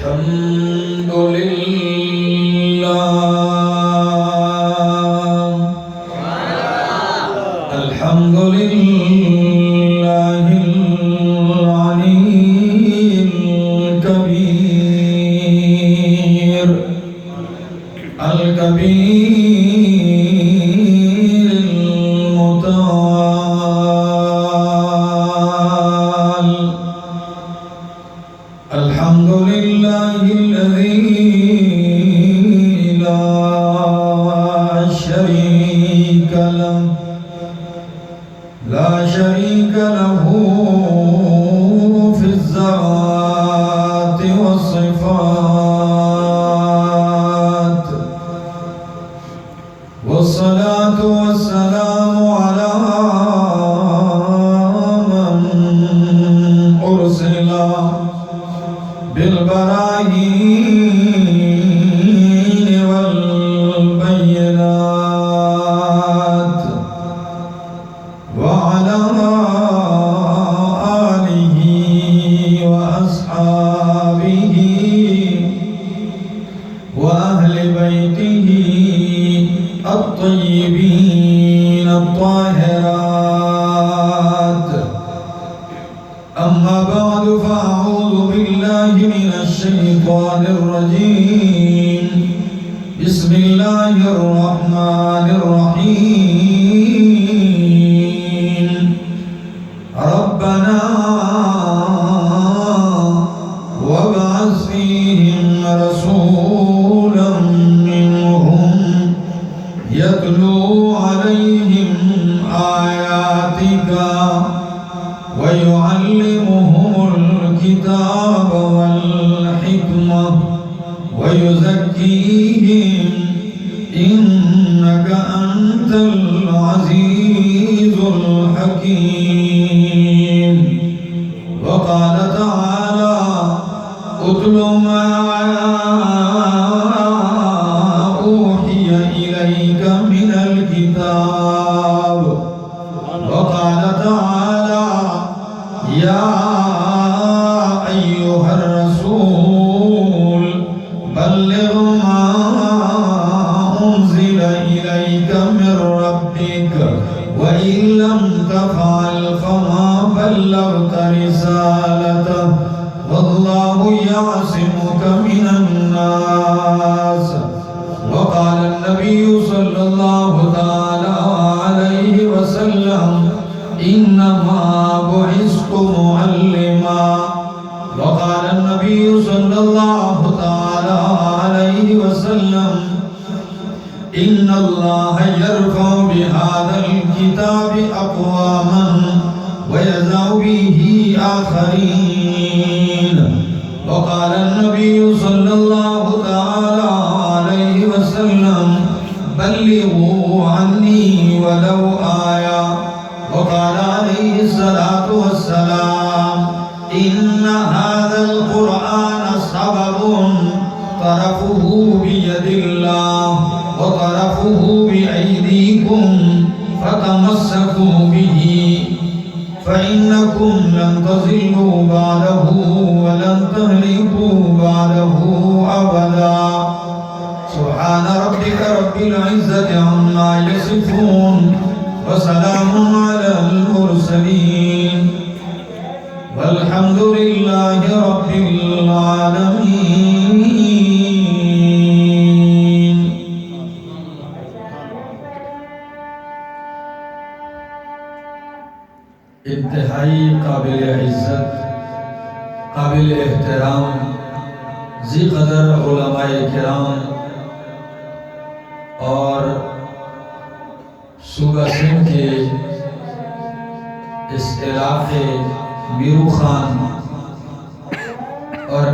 الحمد لله الحمد لله العلي الكبير المتعال الحمد لله الذي لا شريك له في الذات والصفات والصلاة والسلام على من أرسل بالبراهين والبينات وعلى آله وأصحابه وأهل بيته الطيبين الطاهرات أما بعد فأعوذ بالله من الشيطان الرجيم بسم الله الرحمن الرحيم ربنا وابعث فيهم رسولا منهم يتلو عليهم آياتك ويعلمهم الكتاب والحكمة ويزكيهم إنك أنت العزيز الحكيم وقال تعالى اتل ما أوحي إليك من الكتاب وقال تعالى يا أيها الرسول بلغ ما أنزل إليك من ربك وإن لم تفعل فما بلغت رسالته والله يعصمك من الناس وقال النبي صلى الله تعالى عليه وسلم إنما بعثت معلما وقال النبي صلى الله تعالى عليه وسلم إن الله يرفع بهذا الكتاب أقواما ويضع به آخرين وقال النبي صلى الله تعالى عليه وسلم بلغوا عني ولو آية وقال عليه الصلاة والسلام إن هذا القرآن سبب طرفه بيد الله وطرفه بأيديكم فتمسكوا به فإنكم لن تضلوا بعده ولن تهلكوا بعده أبدا سبحان ربك رب العزة عما يصفون وسلام على المرسلين والحمد لله رب العالمين انتہائی قابل عزت قابل احترام ذی قدر علماء کرام اور صوبہ سندھ کے اس علاقے میرو خان اور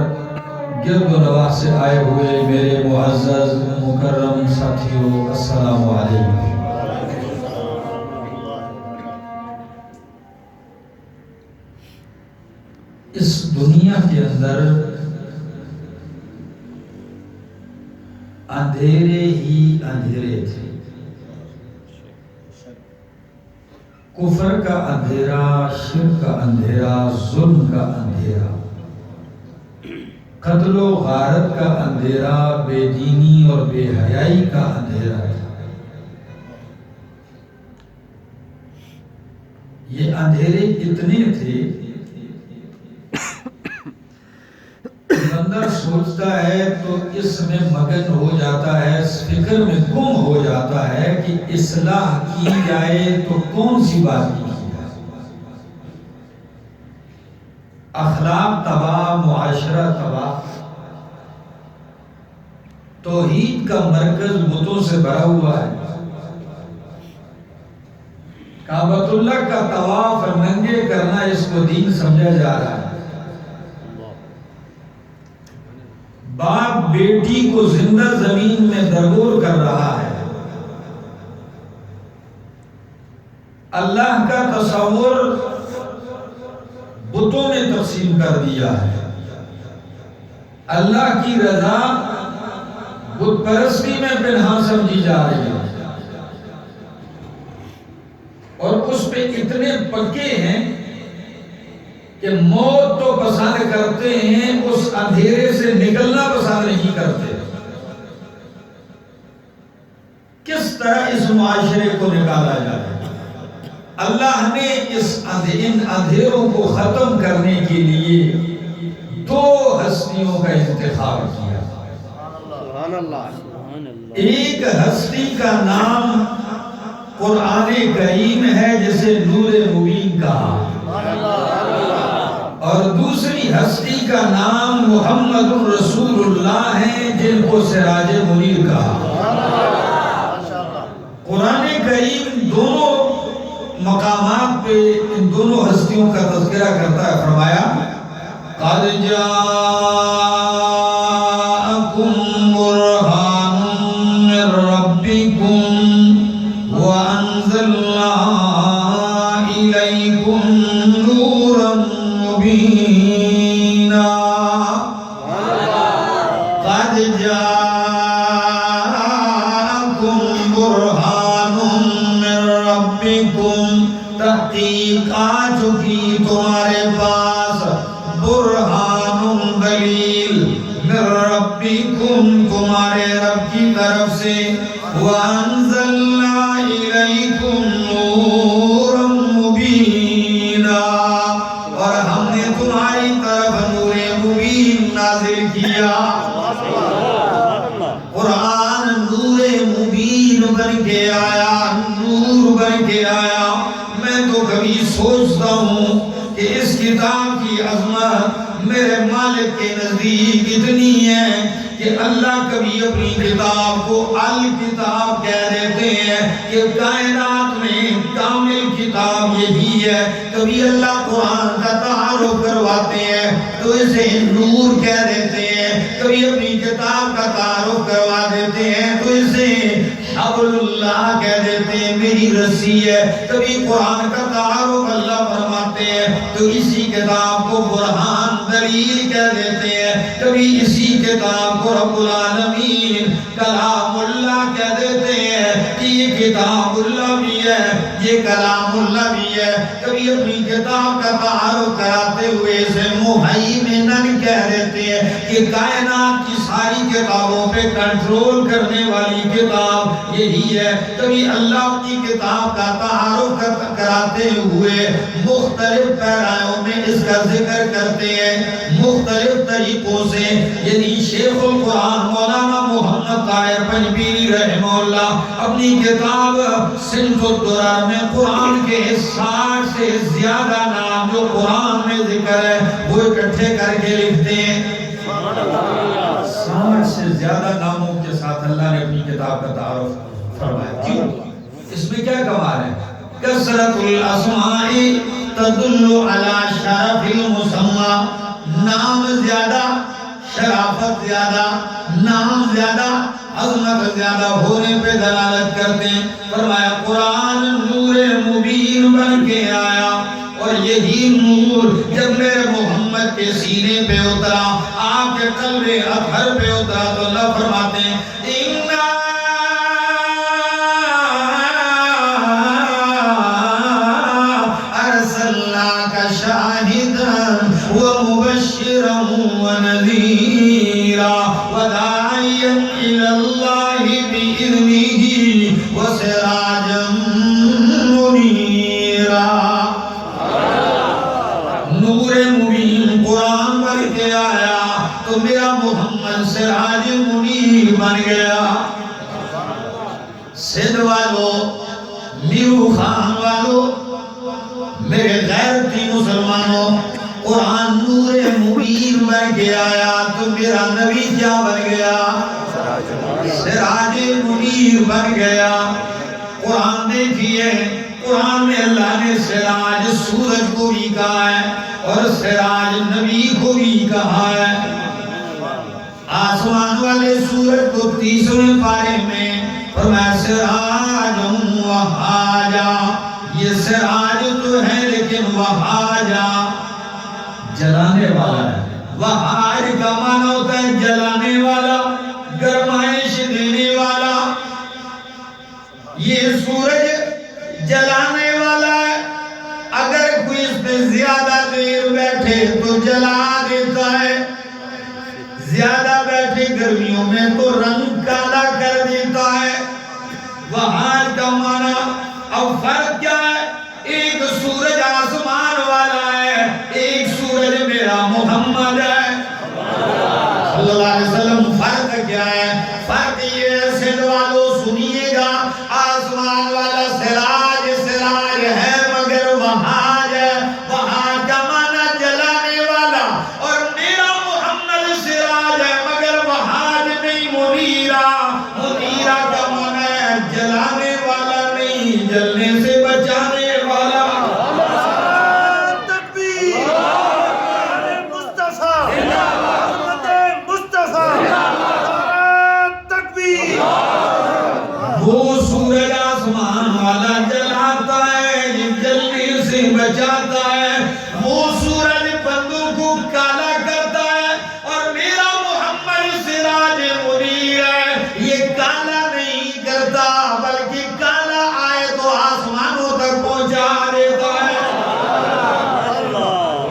گرد و نواح سے آئے ہوئے میرے معزز مکرم ساتھیوں السلام علیکم۔ اس دنیا کے اندر اندھیرے ہی اندھیرے تھے، کفر کا اندھیرا، شرک کا اندھیرا، ظلم کا اندھیرا، قتل و غارت کا اندھیرا بے دینی اور بے حیائی کا اندھیرا ہے۔ یہ اندھیرے اتنے تھے بندہ سوچتا ہے تو اس میں مگن ہو جاتا ہے، اس فکر میں گم ہو جاتا ہے کہ اصلاح کی جائے تو کون سی بات کی جائے۔ اخلاق تباہ، معاشرہ تباہ، توحید کا مرکز بتوں سے بھرا ہوا ہے۔ کعبۃ اللہ کا طواف ننگے کرنا اس کو دین سمجھا جا رہا ہے۔ باپ بیٹی کو زندہ زمین میں درگور کر رہا ہے۔ اللہ کا تصور بتوں میں تقسیم کر دیا ہے۔ اللہ کی رضا بت پرستی میں پنہاں سمجھی جا رہی ہے، اور اس پہ اتنے پکے ہیں کہ موت تو پسند کرتے ہیں، اس اندھیرے سے نکلنا پسند نہیں کرتے۔ کس طرح اس معاشرے کو نکالا جائے؟ اللہ نے ان اندھیروں کو ختم کرنے کے لیے دو ہستیوں کا انتخاب کیا۔ ایک ہستی کا نام قرآن کریم ہے جسے نور مبین کہا، اور دوسری ہستی کا نام محمد رسول اللہ ہے جن کو سراج منیر کہا۔ قرآن کریم دونوں مقامات پہ ان دونوں ہستیوں کا تذکرہ کرتا ہے۔ فرمایا قَدْ جَاءَكُمْ بُرْهَانٌ مِّن رَّبِّكُمْ وَأَنزَلْنَا إِلَيْكُمْ نُورًا مُبِينًا۔ قَدْ جَاءَكُمْ بُرْهَانٌ مِّن رَّبِّكُمْ، تحقیق آ چکی تمہارے پاس، برہان دلیل، من ربکم تمہارے رب کی طرف سے، وَأَنزَلْنَا إِلَيْكُمْ نُورًا مُبِينًا، اور ہم نے تمہاری طرف نور مبین نازل کیا۔ قرآن نور مبین بن کے آیا، نور بن کے آیا۔ میں تو کبھی سوچتا ہوں کہ اس کتاب کی عظمت میرے مالک کے نزدیک اتنی ہے کہ اللہ کبھی اپنی کتاب کو الکتاب کہہ دیتے ہیں کہ کائنات میں کامل کتاب یہی ہے۔ کبھی اللہ قرآن کا تعارف کرواتے ہیں تو اسے نور کہہ دیتے ہیں، کبھی اپنی کتاب کا تعارف کروا دیتے ہیں تو اسے حبل اللہ کہہ دیتے ہیں، میری رسی ہے۔ کبھی قرآن کا تعارف اللہ فرماتے ہیں تو اسی کتاب کو برہان دلیل کہہ دیتے ہیں، کبھی اسی کتاب کو رب العالمین کلام اللہ کہہ دیتے ہیں کہ یہ کتاب اللہ بھی ہے، یہ کلام اللہ بھی ہے۔ کبھی اپنی کتاب کا تعارف کراتے ہوئے اسے مہیمنن کہہ دیتے ہیں کہ کائنات کی ساری کتابوں پہ کنٹرول کرنے والی کتاب یہی ہے۔ کبھی اللہ کی کتاب کا تعارف کراتے ہوئے مختلف پیرایوں میں اس کا ذکر کرتے ہیں، مختلف طریقوں سے۔ یعنی شیخ القرآن مولانا محمد طاہر پنجبیری رحمہ اللہ اپنی کتاب صنف الدرر میں قرآن کے 60 سے زیادہ نام جو قرآن میں ذکر ہے وہ اکٹھے کر کے لکھتے ہیں۔ 60 سے زیادہ ناموں کے ساتھ اللہ نے اپنی کتاب کا تعارف فرمایا۔ کیوں؟ اس میں کیا کمال ہے؟ کثرت الاسماء تدل علی شرف المسمى، نام زیادہ، شرافت زیادہ، نام زیادہ، عظمت زیادہ ہونے پہ دلالت کرتے ہیں۔ فرمایا قرآن نور مبین بن کے آیا، اور یہی نور جب میرے محمد کے سینے پہ اترا، آپ کے قلب اطہر پہ اترا، تو اللہ فرماتے ہیں شاہدا ومبشرا ونذیرا۔ وداعيا إلى الله بإذنه وسراجا منيرا. نور مبین قرآن پڑھ کے آیا تو میرا محمد سراج منیر بن گیا. سندھ والو، میرو خان والو، میرے غیرتی مسلمانوں، قرآن نور مبین بن کے آیا تو میرا نبی کیا بن گیا؟ سراج منیر بن گیا. قرآن دیکھئے، قرآن میں اللہ نے سراج سورج کو بھی کہا ہے اور سراج نبی کو بھی کہا ہے. آسمان والے سورج کو 30ویں پارے میں فرمایا سراج وہاجا. یہ سراج تو ہے لیکن وہاجا جلانے والا ہے. وہاج کا معنی ہوتا ہے جلانے والا، گرمائش دینے والا. یہ سورج جلانے والا ہے. اگر کوئی اس میں زیادہ دیر بیٹھے تو جلا دیتا ہے، زیادہ بیٹھے گرمیوں میں تو رنگ کالا کر دیتا ہے. وہاج کا معنی. اب فرق کیا ہے؟ ایک سورج آسمان والا ہے، ایک سورج میرا محمد ہے صلی اللہ علیہ وسلم. فرق کیا ہے؟ فرق یہ ہے، سندھ والو سنیے گا، آسمان والا سراج سراج ہے مگر وہاج ہے. وہاج کا معنی جلانے والا، اور میرا محمد سراج ہے مگر وہاج نہیں، منیرا. منیرا کا معنی ہے جلانے والا نہیں، جلنے سے بچانے والا. وہ سورج آسمان والا جلاتا ہے، جلنے سے بچاتا ہے. وہ سورج بندوں کو کالا کرتا ہے، اور میرا محمد سراج منیر ہے. یہ کالا نہیں کرتا بلکہ کالا آئے تو آسمانوں تک پہنچا دیتا ہے.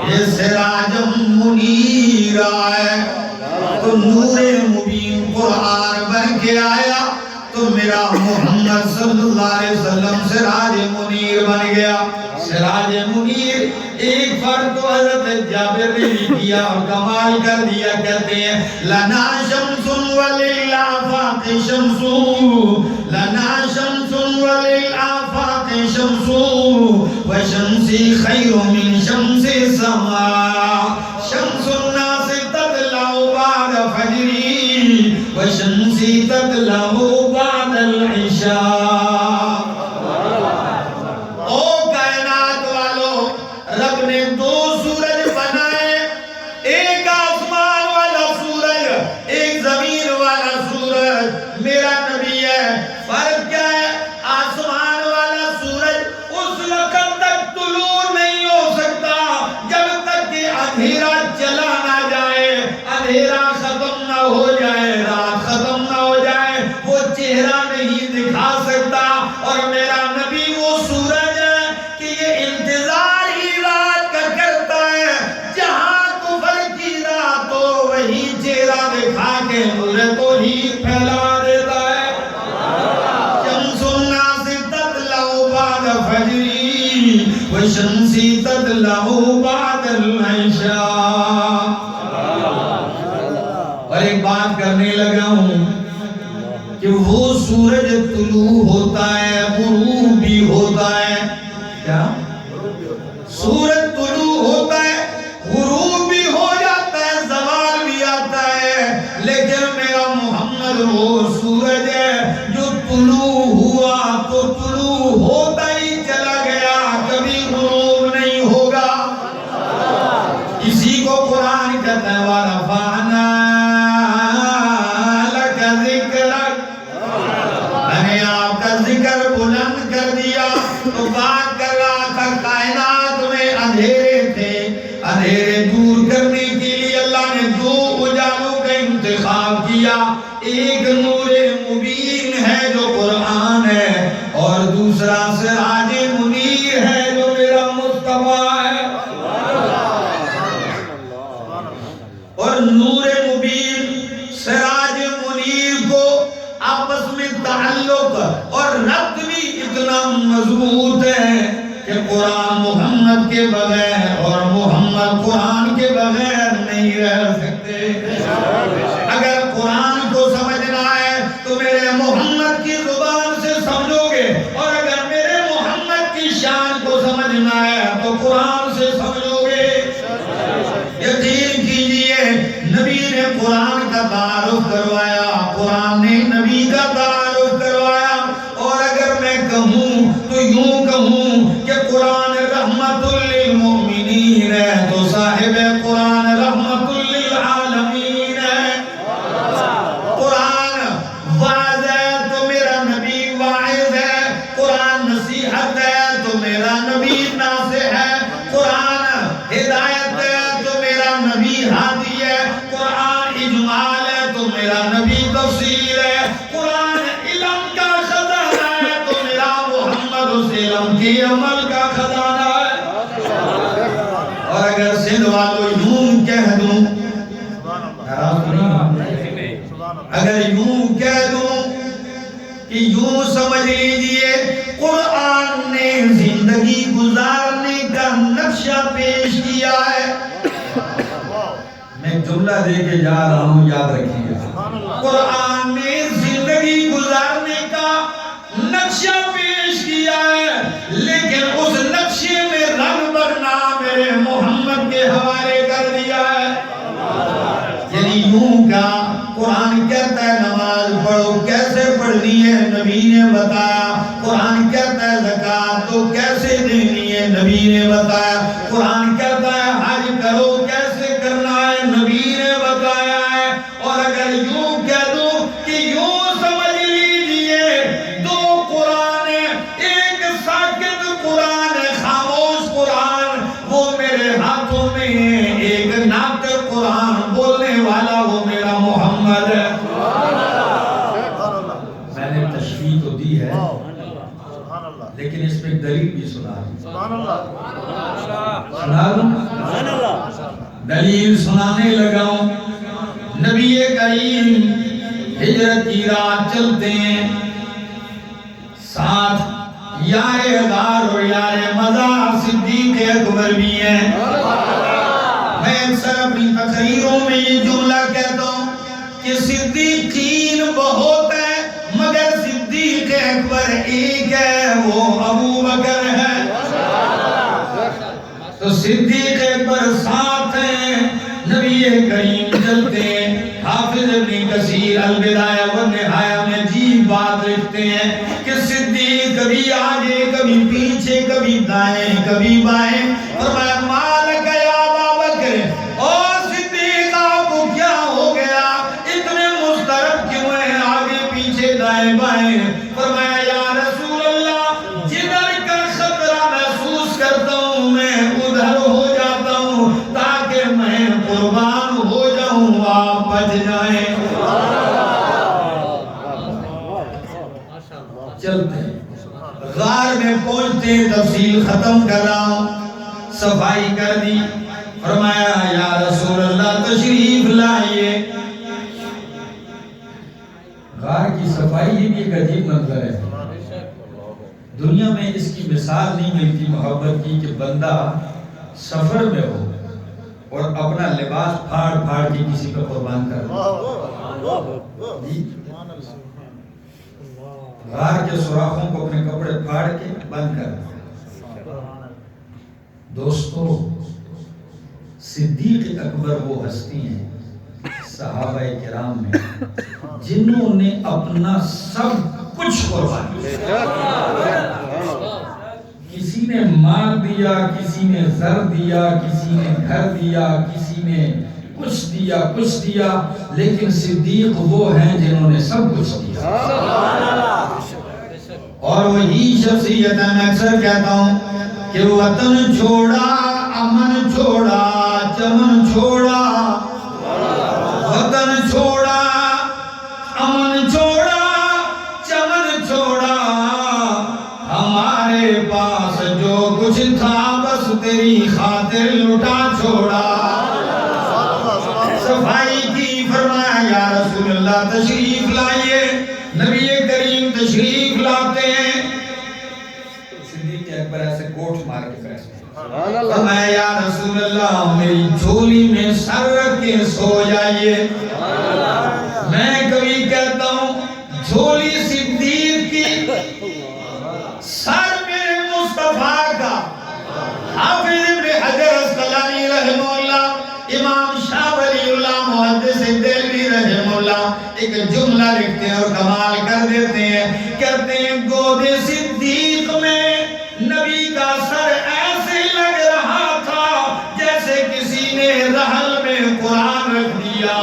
یہ سراج منیر ہے. تو نور مبین قرآن بن کے آیا تو میرا محمد صلی اللہ علیہ وسلم سراج منیر بن گیا. سراج منیر. ایک فرد تو حضرت جابر نے بھی کیا اور کمال کر دیا. کہتے ہیں لنا شمس وللآفاق شمس، لنا شمس وللآفاق شمس، وشمسی خیر من شمس السماء. شمس الناس تطلع بعد فجری وشمسی تطلع بعد العشاء. او کائنات والو، رب نے دو سورج بنائے، ایک آسمان والا سورج، ایک زمین والا سورج. میرا نبی ہے. فرق کیا ہے؟ آسمان والا سورج اس وقت تک طلوع نہیں ہو سکتا جب تک کہ اندھیرا چلا نہ جائے، اندھیرا ختم نہ ہو جائے، رات ختم نہ ہو جائے. وہ چہرہ نہیں دکھا سکتا. اور میرا نبی وہ سورج ہے کہ یہ انتظار ہی رات کا کرتا ہے. جہاں کفر کی رات ہو وہی چہرہ دکھا کے نور تو ہی پھیلا دیتا ہے. شمس الناس تطلع بعد فجری وشمسی تطلع بعد العشاء. اور ایک بات کرنے لگا ہوں کہ وہ سورج طلوع ہوتا ہے، غروب بھی ہوتا ہے. کیا؟ سورج طلوع ہوتا ہے، غروب بھی ہو جاتا ہے، زوال بھی آتا ہے. لیکن میرا محمد وہ سورج ہے جو طلوع ہوا تو طلوع ہوتا ہی چلا گیا، کبھی غروب نہیں ہوگا. اسی کو قرآن کہتا ہے وَرَفَعْنَا لَكَ ذِكْرَكَ. میں نے آپ کا ذکر بلند کر دیا. تو بات کر رہا تھا کائنات میں اندھیرے تھے، اندھیرے دور کرنے کے لیے اللہ نے دو اجالوں کا انتخاب کیا. ایک نور مبین ہے جو قرآن ہے، اور دوسرا سراج منیر ہے جو میرا مصطفیٰ ہے. اور نور مبین سراج اور رد بھی اتنا مضبوط ہے کہ قرآن محمد کے بغیر اور محمد قرآن کے بغیر نہیں رہ سکتے۔ اگر قرآن کو سمجھنا ہے تو میرے محمد کی زبان سے سمجھو گے، اور اگر میرے محمد کی شان کو سمجھنا ہے تو قرآن سے سمجھو گے۔ یقین کیجئے نبی نے قرآن کا تعارف کروایا، قرآن نے نبی کا تعارف کروایا، اور اگر میں کہوں تو یوں کہوں کہ قرآن رحمت للمؤمنین ہے تو صاحب قرآن رحمت للعالمین ہے۔ قرآن واعظ ہے تو میرا نبی واعظ ہے، قرآن نصیحت ہے تو میرا نبی ناصح ہے، قرآن ہدایت ہے تو میرا نبی ہادی ہے، قرآن اجمال ہے تو میرا نبی تفصیل ہے، قرآن علم کا خزانہ ہے تو میرا محمد اس علم کی عمل کا خزانہ ہے۔ اور اگر سندھ والوں یوں کہہ دوں، اگر یوں کہہ دوں کہ یوں سمجھ لیجئے قرآن نے زندگی گزارنے کا نقشہ پیش کیا ہے۔ میں جملہ دے کے جا رہا ہوں، یاد رکھیے گا۔ قرآن نے زندگی گزارنے کا نقشہ پیش کیا ہے، لیکن اس نقشے میں رنگ بھرنا میرے محمد کے حوالے کر دیا ہے۔ یعنی یوں کا قرآن کہتا ہے نماز پڑھو، کیسے پڑھنی ہے نبی نے بتایا۔ قرآن کہتا ہے زکوٰۃ تو کیسے دینی ہے نبی نے بتایا۔ قرآن کہتا ہے حج کرو، کیسے کرنا ہے نبی نے بتایا ہے۔ اور اگر یوں کہہ دوں کہ یوں سمجھ لیجئے دو قرآن، ایک ساکت قرآن، خاموش قرآن وہ میرے ہاتھوں میں ہے، ایک ناطق قرآن بولنے والا وہ میرا محمد ہے۔ میں نے تشریح تو دی ہے لیکن اس میں دلیل بھی سنا دوں، دلیل سنانے لگا ہوں۔ نبی کریم ہجرت کی رات چلتے ہیں، ساتھ یار غار اور یار مزار صدیق اکبر بھی ہیں۔ میں اکثر اپنی تقریروں میں یہ جملہ کہتا ہوں کہ صدیقین بہت ہیں مگر صدیق اکبر ایک ہے، وہ ابو بکر ہے۔ تو صدیق اکبر ساتھ ہیں، نبی کریم چلتے ہیں۔ حافظ ابن کثیر البدایہ والنہایہ میں عجیب بات لکھتے ہیں کہ صدیق کبھی آگے کبھی پیچھے، کبھی دائیں کبھی بائیں، فرمایا مالک یا ابا بکر، اور صدیق آپ کو کیا ہو گیا، اتنے مضطرب کیوں ہیں آگے پیچھے دائیں بائیں؟ فرمایا یا رسول اللہ جدھر کا خطرہ محسوس کرتا ہوں میں ادھر ہو جاتا ہوں تاکہ میں قربان ہو جاؤں، آپ بچ جائیں۔ چلتے ہیں، غار میں پہنچتے ہیں، تفصیل ختم کر رہا ہوں، صفائی کر دی۔ فرمایا یا رسول اللہ تشریف لائیے۔ غار کی صفائی یہ بھی ایک عجیب منظر ہے، دنیا میں اس کی مثال نہیں ملتی محبت کی کہ بندہ سفر میں ہو اور اپنا لباس پھاڑ پھاڑ کے کسی کو قربان کر دے۔ غار کے سوراخوں کو اپنے کپڑے پھاڑ کے بند کر دے۔ دوستو صدیق اکبر وہ ہستی ہیں صحابہ کرام میں جنہوں نے اپنا سب کچھ قربان کیا۔ کسی نے مال دیا، کسی نے زر دیا، کسی نے گھر دیا، کسی نے کچھ دیا، لیکن صدیق وہ ہیں جنہوں نے سب کچھ دیا۔ اور وہی شخصیت ہے، میں اکثر کہتا ہوں کہ وطن چھوڑا، امن چھوڑا، چمن چھوڑا، وطن چھوڑا، امن چھوڑا، چمن چھوڑا، ہمارے پاس جو کچھ تھا بس تیری خاطر لٹا چھوڑا۔ صفائی کی، فرمایا یا رسول اللہ تشریف لائیے۔ نبی کریم تشریف لاتے فرمایا یا رسول اللہ میری جھولی میں سر رکھ کے سو جائیے. میں کبھی کہتا ہوں جھولی صدیق کی، سر میرے مصطفیٰ کا. حافظ ابن حجر اسقلانی رحمہ اللہ، امام شاہ ولی اللہ محدث دہلوی رحمہ اللہ ایک جملہ لکھتے ہیں اور کمال کر دیتے ہیں. کہتے ہیں گود صدیق میں نبی کا سر ایسے لگ رہا تھا جیسے کسی نے رحل میں قرآن رکھ دیا.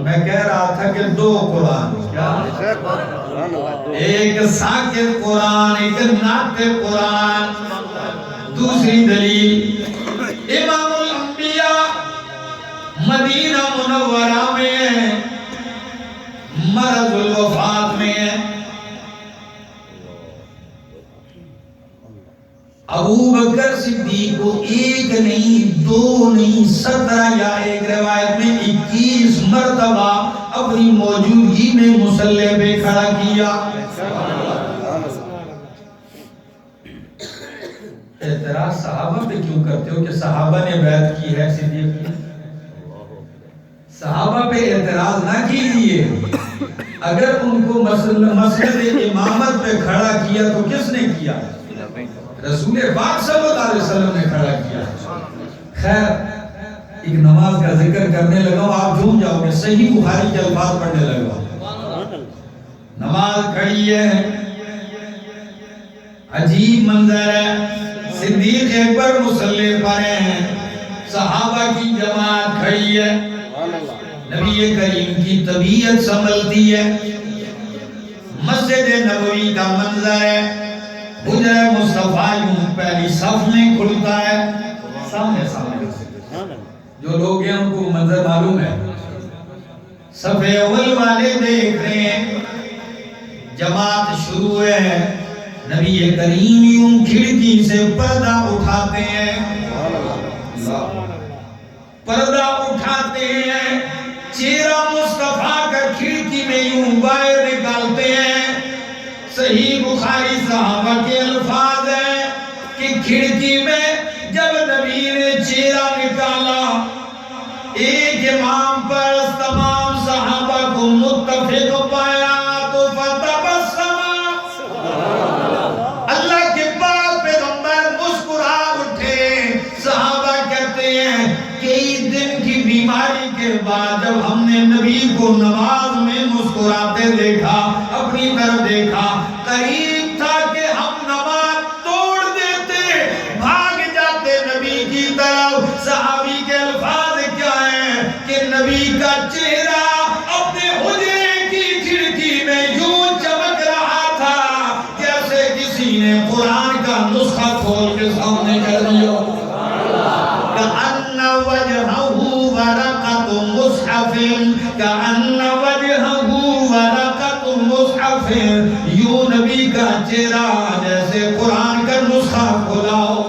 میں کہہ رہا تھا کہ دو قرآن، ایک ساکت قرآن، ایک ناطق قرآن. دوسری دلیل امام الانبیاء مدینہ منورہ میں ہے، مرض الوفات میں ہے. ابو بکر صدیق کو ایک نہیں دو نہیں 17 یا ایک روایت میں 21 مرتبہ اپنی موجودگی میں مصلی پہ کھڑا کیا. اعتراض صحابہ پہ کیوں کرتے ہو کہ صحابہ نے بیعت کی ہے صدیق کی؟ صحابہ پہ اعتراض نہ کیجئے. اگر ان کو مسجد امامت پہ کھڑا کیا تو کس نے کیا؟ رسول پاک صلی اللہ علیہ وسلم نے کھڑا کیا. خیر ایک نماز کا ذکر کرنے لگا ہوں، آپ جھوم جاؤ گے. صحیح بخاری کے الفاظ پڑھنے لگا. نماز کھڑی ہے، عجیب منظر ہے. صدیق اکبر مصلی پر ہیں، صحابہ کی جماعت کھڑی ہے. نبی کریم کی طبیعت سنبھلتی ہے. مسجد نبوی کا منظر ہے. حجرہ مصطفیٰ یوں پہلی صف میں کھلتا ہے. سامنے جو لوگ ہیں ان کو منظر معلوم ہے. صف اول والے دیکھ رہے ہیں، جماعت شروع ہے. نبی کریم یوں کھڑکی سے پردہ اٹھاتے ہیں، پردہ اٹھاتے ہیں. چہرہ مصطفیٰ کا کھڑکی میں یوں باہر نکالتے ہیں. صحیح بخاری صحابہ کے الفاظ ہیں کہ کھڑکی میں جب نبی نے چہرہ نکالا، ایک امام پر تمام صحابہ کو متفق پایا تو فتبسم. اللہ کے پاک پیغمبر مسکرا اٹھے. صحابہ کہتے ہیں کئی دن کی بیماری کے بعد جب ہم نے نبی کو نماز میں مسکراتے دیکھا، اپنی طرف دیکھا، قریب تھا کہ ہم نماز توڑ دیتے، بھاگ جاتے نبی کی طرف. صحابی کے الفاظ کیا ہیں کہ نبی کا چہرہ اپنے حجرے کی کھڑکی میں یوں چمک رہا تھا جیسے کسی نے قرآن کا نسخہ کھول کے سامنے کر دیا. کأن وجہہ ورقۃ مصحف، کأن وجہہ ورقۃ مصحف. یوں نبی کا چہرہ جیسے قرآن کا نسخہ کھولا ہو.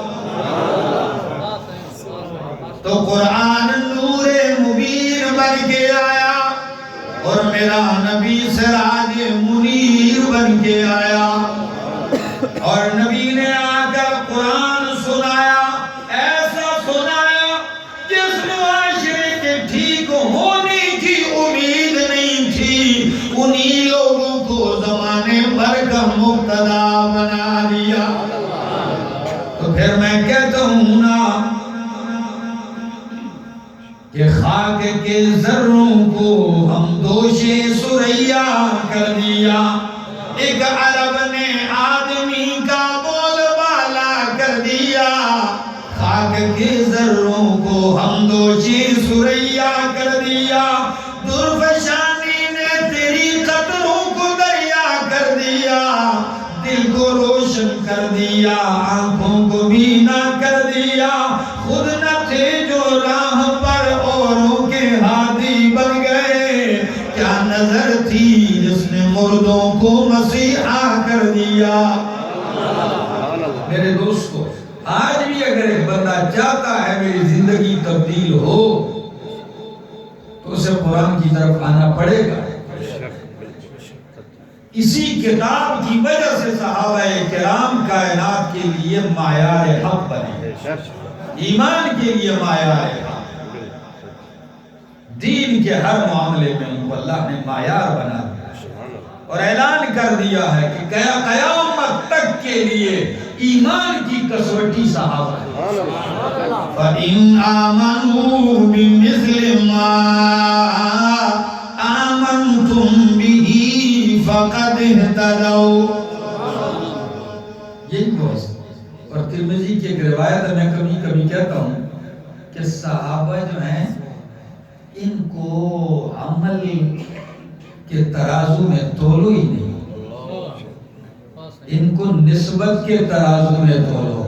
تو قرآن نور مبین بن کے آیا اور میرا نبی سراج منیر بن کے آیا. اور نبی نے آ کر قرآن سنایا، ایسا سنایا جس معاشرے کے ٹھیک ہونے کی امید نہیں تھی. انہی لوگوں کو زمانے بھر کا مقتدا بنا دیا. تو پھر میں کہتا ہوں نا کہ خاک کے ذروں کو ہم دوش ثریا کر دیا. ایک عرب نے آدمی کا بول بالا کر دیا. خاک کے ذروں کو ہم دوش ثریا کر دیا. درفشانی نے تیری قطروں کو دریا کر دیا. دل کو روشن کر دیا، آنکھوں کو بینا کر دیا. خود نہ تھے جو راہ پر اوروں کے ہادی بن گئے. کیا نظر تھی جس نے مردوں کو مسیحا کر دیا. میرے دوستو، آج بھی اگر ایک بندہ چاہتا ہے میری زندگی تبدیل ہو تو اسے قرآن کی طرف آنا پڑے گا. اسی کتاب کی وجہ سے صحابہ کرام کائنات کے لیے معیار حق بنے، ایمان کے لیے معیار حق، دین کے ہر معاملے میں ان کو اللہ نے معیار بنا دیا اور اعلان کر دیا ہے کہ قیامت تک کے لیے ایمان کی کسوٹی صحابہ ہے۔ فَإِنْ آمَنُوا بِمِثْلِ مَا آمَنْتُمْ بِهِ فَقَدْ اهْتَدَوْا، یہی بہت اور ترمذی کی ایک روایت ہے، میں کبھی کبھی کہتا ہوں کہ صحابہ جو ہیں ان کو عمل کے ترازو میں تولو ہی نہیں، ان کو نسبت کے ترازو میں تولو۔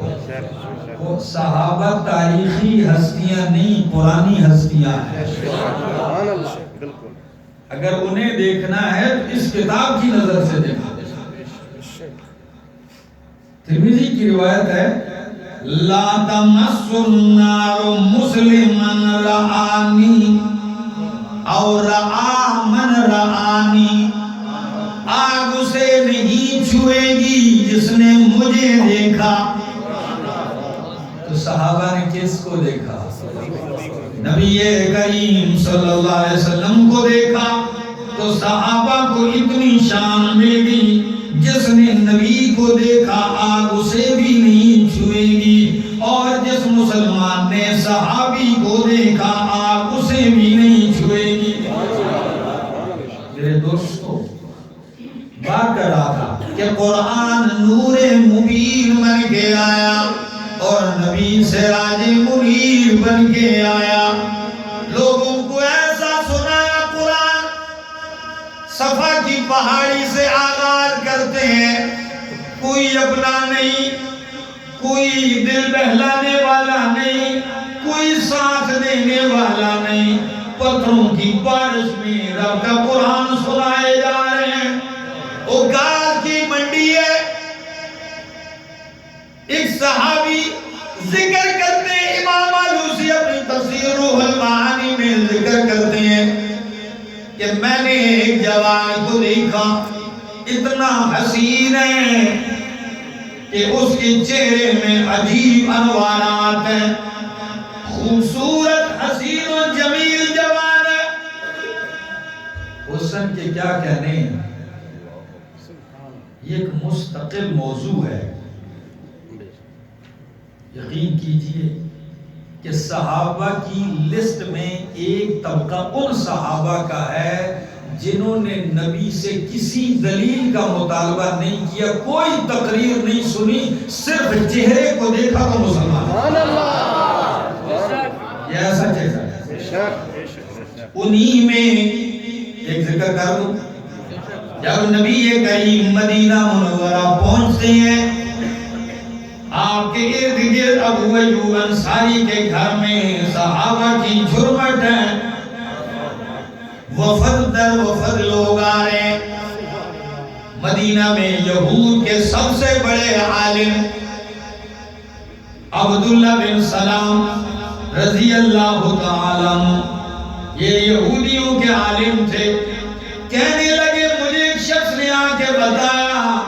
وہ صحابہ تاریخی ہستیاں نہیں، پرانی ہستیاں ہیں۔ اگر انہیں دیکھنا ہے تو اس کتاب کی نظر سے دیکھنا۔ ترمذی کی روایت ہے، لا تمس النار مسلما رآنی اور رآ من رآنی، آگ اسے نہیں چھوئے گی جس نے مجھے دیکھا۔ تو صحابہ نے کس کو دیکھا؟ نبی کریم صلی اللہ علیہ وسلم کو دیکھا، تو صحابہ کو اتنی شان مل گئی، جس نے نبی کو دیکھا آگ اسے بھی نہیں چھوئے گی، اور جس مسلمان نے صحابی کو دیکھا آگ اسے بھی نہیں چھوئے گی۔ میرے دوستو، بات کر رہا تھا کہ قرآن نور مبین بن کے آیا اور نبی سراج منیر بن کے آیا۔ لوگوں کو ایسا سنایا قرآن، صفا کی پہاڑی سے آغاز کرتے ہیں، کوئی اپنا نہیں، کوئی دل بہلانے والا نہیں، کوئی ساتھ دینے والا نہیں، پتھروں کی بارش میں رب کا قرآن سنائے جا رہے ہیں۔ وہ گاز کی منڈی ہے، ایک صحابی ذکر کرتے ہیں، امام آلوسی اپنی تفسیر روح المعانی میں ذکر کرتے ہیں کہ میں نے ایک جوان کو دیکھا، اتنا حسین ہے کہ اس کے چہرے میں عجیب انوارات ہیں، خوبصورت حسین و جمیل جوان ہے۔ حسن کے کیا کہنے ہیں، یہ ایک مستقل موضوع ہے۔ یقین کیجئے کہ صحابہ کی لسٹ میں ایک طبقہ ان صحابہ کا ہے جنہوں نے نبی سے کسی دلیل کا مطالبہ نہیں کیا، کوئی تقریر نہیں سنی، صرف چہرے کو دیکھا تو مسلمان۔ یہ ایسا چہرہ ہے۔ انہی میں ایک ذکر کر دوں، جب نبی کریم مدینہ منورہ پہنچتے ہیں، آپ کے ارد گرد ابو ایوب انصاری کے گھر میں صحابہ کی جھرمٹ ہے، وفد در وفد لوگ آ رہے ہیں۔ مدینہ میں یہود کے سب سے بڑے عالم عبداللہ بن سلام رضی اللہ تعالی عنہ، یہ یہودیوں کے عالم تھے، کہنے لگے مجھے ایک شخص نے آ کے بتایا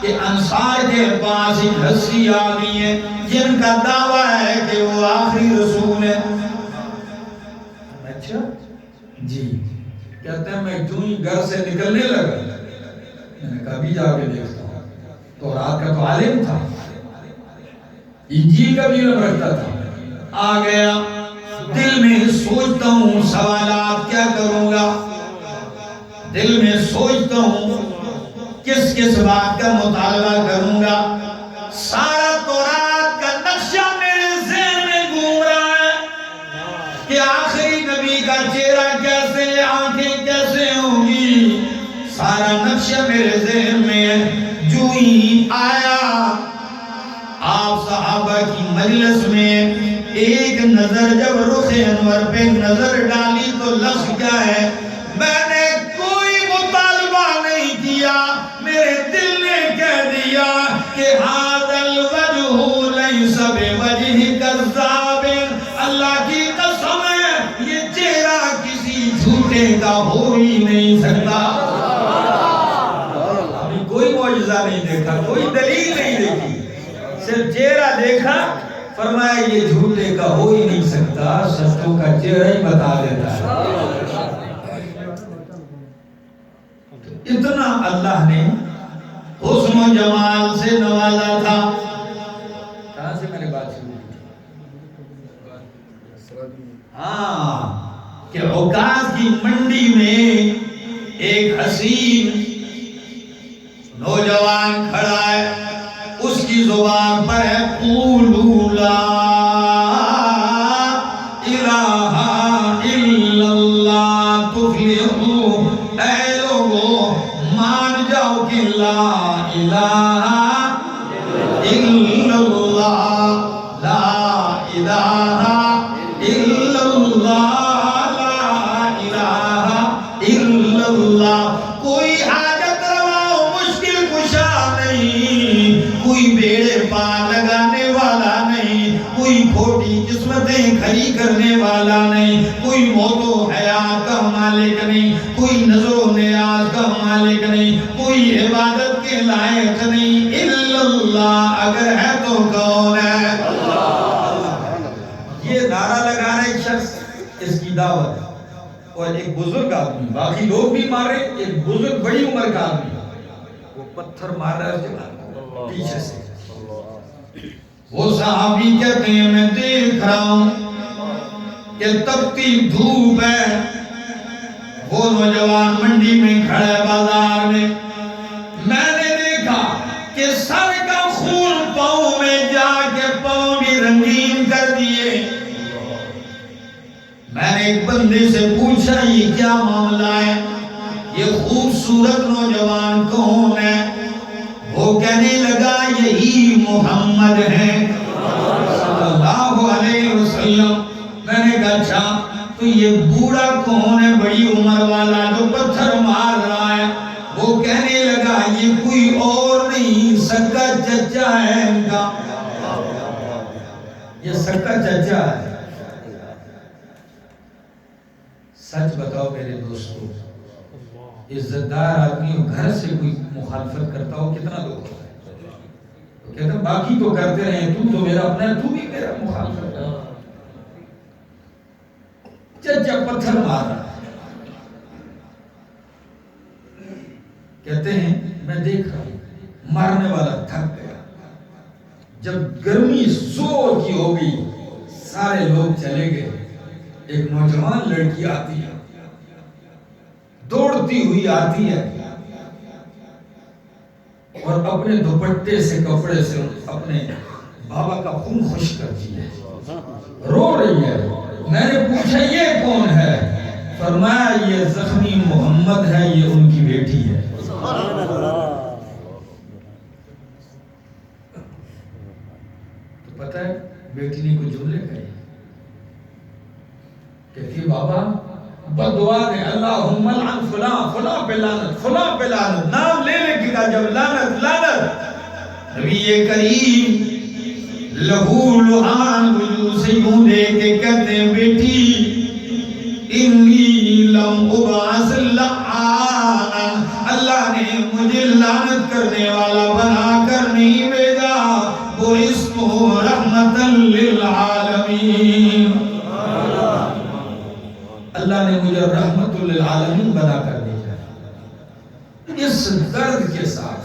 کہ انصار کے پاس ایک ہستی آ گئی ہے جن کا دعویٰ ہے کہ وہ آخری رسول ہے۔ اچھا جی، کہتے ہیں میں جو ہی گھر سے نکلنے لگا، میں نے کہا بھی جا کے دیکھتا ہوں، تو رات کا تو عالم تھا، انجیل کا بھی علم رکھتا تھا، آ گیا، دل میں سوچتا ہوں سوالات کیا کروں گا، دل میں سوچتا ہوں کس کس بات کا مطالبہ کروں گا، سارا تورات کا نقشہ میرے ذہن میں گھوم رہا ہے کہ آخری نبی کا چہرہ کیسے، آنکھیں کیسے ہوں گی، سارا نقشہ میرے ذہن میں ہے۔ جو ہی آیا آپ صحابہ کی مجلس میں، ایک نظر جب رخ انور پہ نظر ڈالی تو لفظ کیا ہے، میں نے کوئی مطالبہ نہیں کیا، میرے دل نے کہہ دیا کہ ھذا الوجہ لیس بوجہ کذاب، اللہ کی قسم ہے یہ چہرہ کسی جھوٹے کا ہو ہی نہیں سکتا۔ نہیں دیکھا، کوئی دلیل نہیں دیکھی، صرف چہرہ دیکھا، فرمایا یہ جھوٹے کا ہو ہی نہیں سکتا، سچوں کا چہرہ ہی بتا دیتا ہے۔ اتنا اللہ نے حسن و جمال سے نوازا تھا۔ کہاں سے میں نے بات شروع کی؟ ہاں، کہ عکاظ کی منڈی میں ایک حسین نوجوان کھڑا ہے، اس کی زبان پر ہے قولوا لا الہ الا اللہ تفلحوا، اے لوگو مان جاؤ کہ لا الہ الا اللہ، لا الہ الا اللہ، لا الہ الا اللہ۔ کوئی حاجت روا و مشکل کشا نہیں، کوئی بیڑے پار لگانے والا نہیں، کوئی کھوٹی قسمتیں کھڑی کرنے والا نہیں، کوئی موت و حیات کا مالک نہیں، کوئی نظر و نیاز کا مالک نہیں، کوئی عبادت کے لائق نہیں، الا اللہ، اگر ہے تو کون ہے؟ یہ نعرہ لگا رہا ہے ایک شخص، اس کی دعوت، اور ایک بزرگ آدمی، باقی لوگ بھی مارے، ایک بزرگ بڑی عمر کا آدمی وہ پتھر مار رہا ہے پیچھے سے۔ وہ صحابی کہتے ہیں میں دیکھ رہا ہوں کہ تپتی دھوپ ہے، وہ نوجوان منڈی میں کھڑا ہے بازار میں، میں نے دیکھا کہ سر کا خون پاؤں میں جا کے پاؤں بھی رنگین کر دیے۔ میں نے ایک بندے سے پوچھا یہ کیا معاملہ ہے، یہ خوبصورت نوجوان کون ہے؟ وہ کہنے لگا یہی محمد ہیں صلی اللہ علیہ وسلم۔ میں نے کہا اچھا تو یہ بوڑھا کون ہے بڑی عمر والا جو پتھر مار رہا ہے؟ وہ کہنے لگا یہ کوئی اور نہیں سکا چچا ہے ان کا، یہ سکا چچا ہے۔ سچ بتاؤ میرے دوستو، عزت دار آدمی گھر سے کوئی مخالفت کرتا ہو کتنا دکھ ہوتا ہے؟ تو کہتا ہے باقی تو کرتے رہے، تو میرا اپنا ہے، تو بھی میرا مخالفت ہے۔ چچا پتھر مار رہا ہے، کہتے ہیں میں دیکھ رہا ہوں مارنے والا تھک گیا، جب گرمی زور کی ہو گئی سارے لوگ چلے گئے، ایک نوجوان لڑکی آتی ہے، دوڑتی ہوئی آتی ہے اور اپنے دوپٹے سے کپڑے سے اپنے بابا کا خون خشک کرتی ہے، رو رہی ہے۔ میں نے پوچھا یہ کون ہے؟ فرمایا یہ زخمی محمد ہے، یہ ان کی بیٹی ہے۔ تو پتہ ہے بیٹی نے کوئی جملے کہے، کہتی بابا بدعا دے اللہم لعن فلاں، فلاں پہ لعنت، فلاں پہ لعنت، نام لے لے کے کہا جب لعنت لعنت۔ نبی کریم لہو لعان وجود سے یوں دے کے کہتے ہیں بیٹی انی لم ابعث لعانا، اللہ نے مجھے لعنت کرنے والا بنا کر نہیں بھیجا، بعثت رحمتا للعالمین، اللہ نے مجھے رحمت للعالمین بنا کر دیا۔ اس درد کے ساتھ،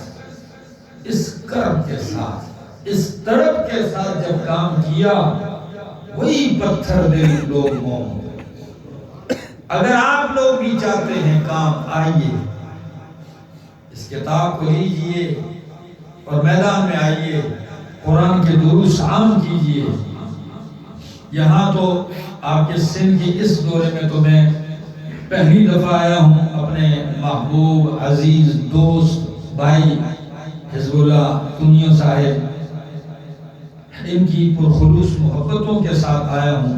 اس کرب کے ساتھ، اس تڑپ کے ساتھ جب کام کیا، وہی پتھر دل لوگ موم۔ اگر آپ لوگ بھی چاہتے ہیں کام، آئیے اس کتاب کو لیجئے اور میدان میں آئیے، قرآن کے دروس عام کیجئے۔ یہاں تو آپ کے سن کی اس دورے میں تو میں پہلی دفعہ آیا ہوں، اپنے محبوب عزیز دوست بھائی حزب اللہ کنیو صاحب ان کی پرخلوص محبتوں کے ساتھ آیا ہوں،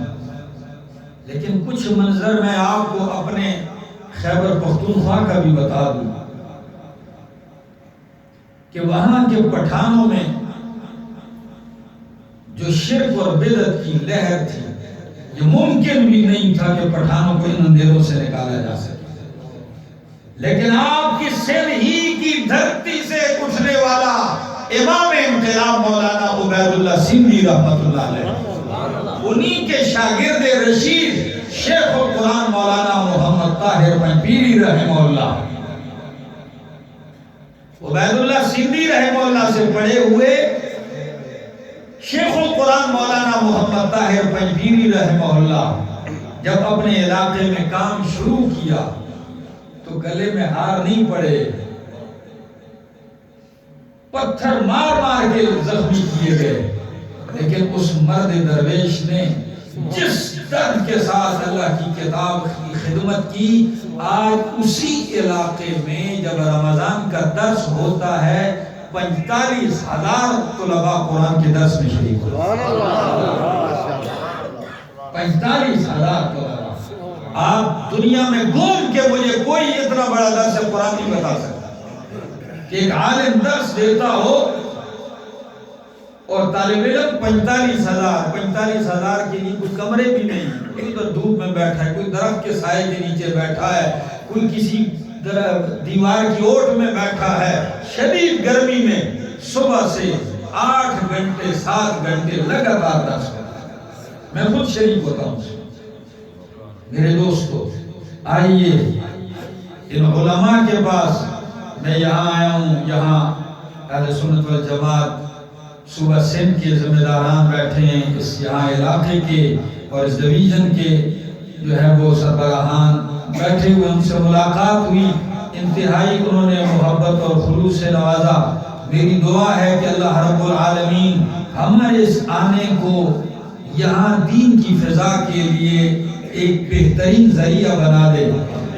لیکن کچھ منظر میں آپ کو اپنے خیبر پختونخوا کا بھی بتا دوں کہ وہاں کے پٹھانوں میں جو شرک اور بدعت کی لہر تھی، یہ ممکن بھی نہیں تھا کہ پٹھانوں کو ان اندھیروں سے نکالا جا سکے، لیکن آپ کی سن ہی کی دھرتی سے اٹھنے والا امام انقلاب مولانا عبید اللہ سندھی رحمت اللہ علیہ، انہی کے شاگرد رشید شیخ القرآن مولانا محمد طاہر پنجپیری رحمہ اللہ، عبید اللہ سندھی رحمہ اللہ سے پڑھے ہوئے شیخ القرآن مولانا محمد طاہر پنجپیری رحمہ اللہ جب اپنے علاقے میں کام شروع کیا تو گلے میں ہار نہیں پڑے، پتھر مار مار کے زخمی کیے گئے، لیکن اس مرد درویش نے جس درد کے ساتھ اللہ کی کتاب کی خدمت کی، آج اسی علاقے میں جب رمضان کا درس ہوتا ہے 45,000 طلباء قرآن کے درس میں شریک ہوتے ہیں۔ 45,000 طلباء۔ آپ دنیا میں گھوم کے مجھے کوئی اتنا بڑا درس قرآن نہیں بتا سکتا کہ ایک عالم درس دیتا ہو اور طالب علم 45,000 کے لیے کوئی کمرے بھی نہیں، کوئی ادھر دھوپ میں بیٹھا ہے، کوئی درخت کے سائے کے نیچے بیٹھا ہے، کوئی کسی دیوار کی اوٹ میں بیٹھا ہے، شدید گرمی میں صبح سے 8 گھنٹے 7 گھنٹے لگاتار درس کرتا ہے۔ میں خود شریک ہوتا ہوں۔ میرے دوستو، آئیے ان علماء کے پاس میں یہاں آیا ہوں، یہاں اہل سنت والجماعت صوبہ سندھ کے ذمہ داران بیٹھے ہیں، اس یہاں علاقے کے اور اس ڈویژن کے جو ہے وہ سربراہان بیٹھے ہوئے، ان سے ملاقات ہوئی، انتہائی انہوں نے محبت اور خلوص سے نوازا۔ میری دعا ہے کہ اللہ رب العالمین ہمارے اس آنے کو یہاں دین کی فضا کے لیے ایک بہترین ذریعہ بنا دے،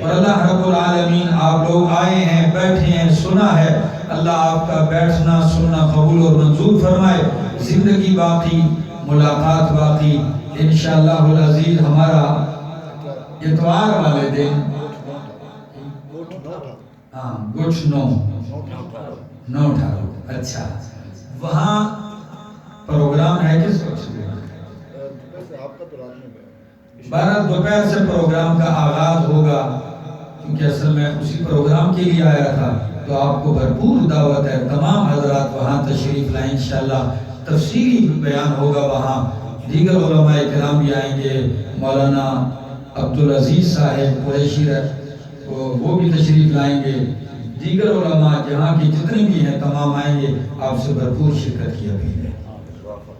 اور اللہ رب العالمین آپ لوگ آئے ہیں، بیٹھے ہیں، سنا ہے، اللہ آپ کا بیٹھنا سننا قبول اور منظور فرمائے۔ زندگی باقی، ملاقات باقی، انشاءاللہ العزیز۔ ہمارا اتوار والے دن گٹھ 9/18 اچھا وہاں پروگرام ہے کس وقت سے؟ 12 دوپہر سے پروگرام کا آغاز ہوگا، کیونکہ اصل میں اسی پروگرام کے لیے آیا تھا، تو آپ کو بھرپور دعوت ہے، تمام حضرات وہاں تشریف لائیں، انشاءاللہ تفصیلی بیان ہوگا وہاں، دیگر علماء کرام بھی آئیں گے، مولانا عبدالعزیز صاحب قریشی وہ بھی تشریف لائیں گے، دیگر علماء جہاں کی جتنے بھی ہیں تمام آئیں گے، آپ سے بھرپور شرکت کی اپیل ہے۔